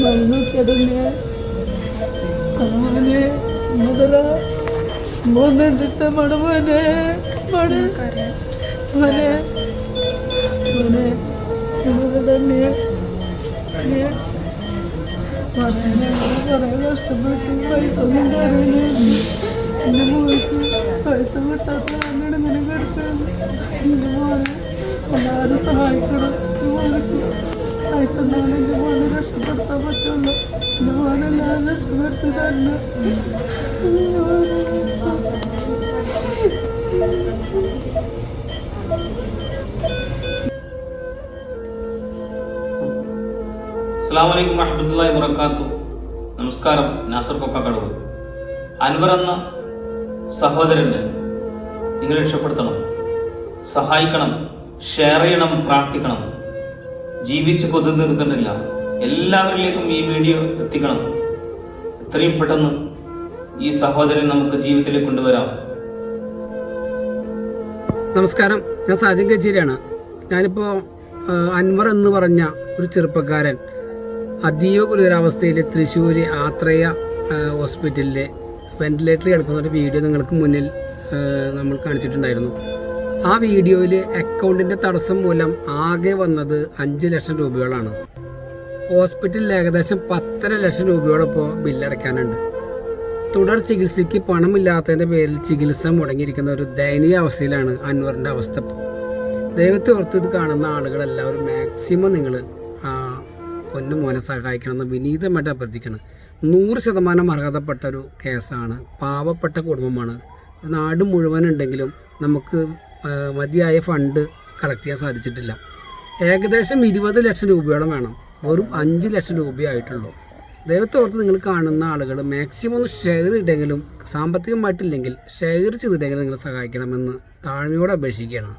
മണ്ണൊക്കെ മോനെ മുതല മോനെടുത്ത മണമോനെ മോനെ മോനെ മോനെ തന്നെ കുറേ കഷ്ടപ്പെട്ടു പൈസ ഒന്നും തരുന്നില്ല. എൻ്റെ മോൾക്ക് പൈസ കിട്ടാത്ത കാരണം ഇങ്ങനെ കിടക്കുന്നു. എൻ്റെ മോനെ എല്ലാവരും സഹായിക്കണം. മോനക്ക് പൈസ ഉണ്ടാകുന്ന എൻ്റെ മോനെ രക്ഷപ്പെടുത്താൻ പറ്റുള്ളൂ. എൻ്റെ മോനെല്ലാവരും രക്ഷപ്പെടുത്തി തരണം. അസ്സലാമു അലൈക്കും വറഹ്മത്തുള്ളാഹി വബറകാതുഹു. നമസ്കാരം. നാസർ കൊക്കക്കടവ്. അൻവർ എന്ന സഹോദരനെ നിങ്ങൾ രക്ഷപ്പെടുത്തണം, സഹായിക്കണം, ഷെയർ ചെയ്യണം, പ്രാർത്ഥിക്കണം. ജീവിച്ച് കൊതു നിർത്തുന്നില്ല. എല്ലാവരിലേക്കും ഈ വീഡിയോ എത്തിക്കണം. എത്രയും പെട്ടെന്ന് ഈ സഹോദരൻ നമുക്ക് ജീവിതത്തിലേക്ക് കൊണ്ടുവരാം. നമസ്കാരം, ഞാൻ സാജൻ കച്ചേരിയാണ്. ഞാനിപ്പോൾ അൻവർ എന്ന് പറഞ്ഞ ഒരു ചെറുപ്പക്കാരൻ അതീവ ഗുരുതരാവസ്ഥയിൽ തൃശ്ശൂർ ആത്രേയ ഹോസ്പിറ്റലിലെ വെന്റിലേറ്ററിൽ കിടക്കുന്ന ഒരു വീഡിയോ നിങ്ങൾക്ക് മുന്നിൽ നമ്മൾ കാണിച്ചിട്ടുണ്ടായിരുന്നു. ആ വീഡിയോയിൽ അക്കൗണ്ടിൻ്റെ തടസ്സം മൂലം ആകെ വന്നത് 5 ലക്ഷം രൂപയോളാണ്. ഹോസ്പിറ്റലിൽ ഏകദേശം 10.5 ലക്ഷം രൂപയോടൊപ്പം ബില്ലടയ്ക്കാനുണ്ട്. തുടർ ചികിത്സയ്ക്ക് പണമില്ലാത്തതിൻ്റെ പേരിൽ ചികിത്സ മുടങ്ങിയിരിക്കുന്ന ഒരു ദയനീയ അവസ്ഥയിലാണ് അൻവറിൻ്റെ അവസ്ഥ. ദൈവത്തെ ഓർത്ത് ഇത് കാണുന്ന ആളുകളെല്ലാവരും മാക്സിമം നിങ്ങൾ പൊന്നു മോനെ സഹായിക്കണമെന്ന് വിനീതമായിട്ട് അഭ്യർത്ഥിക്കണം. 100% അർഹതപ്പെട്ട ഒരു കേസാണ്. പാവപ്പെട്ട കുടുംബമാണ്. ഒരു നാട് മുഴുവനുണ്ടെങ്കിലും നമുക്ക് മതിയായ ഫണ്ട് കളക്ട് ചെയ്യാൻ സാധിച്ചിട്ടില്ല. ഏകദേശം 20 ലക്ഷം രൂപയോളം വേണം. വെറും 5 ലക്ഷം രൂപയായിട്ടുള്ളൂ. ദൈവത്തെ ഓർത്ത് നിങ്ങൾ കാണുന്ന ആളുകൾ മാക്സിമം ഒന്ന് ഷെയർ ചെയ്തെങ്കിലും, സാമ്പത്തികമായിട്ടില്ലെങ്കിൽ ഷെയർ ചെയ്തിട്ടെങ്കിലും നിങ്ങൾ സഹായിക്കണമെന്ന് താഴ്മയോടെ അപേക്ഷിക്കുകയാണ്.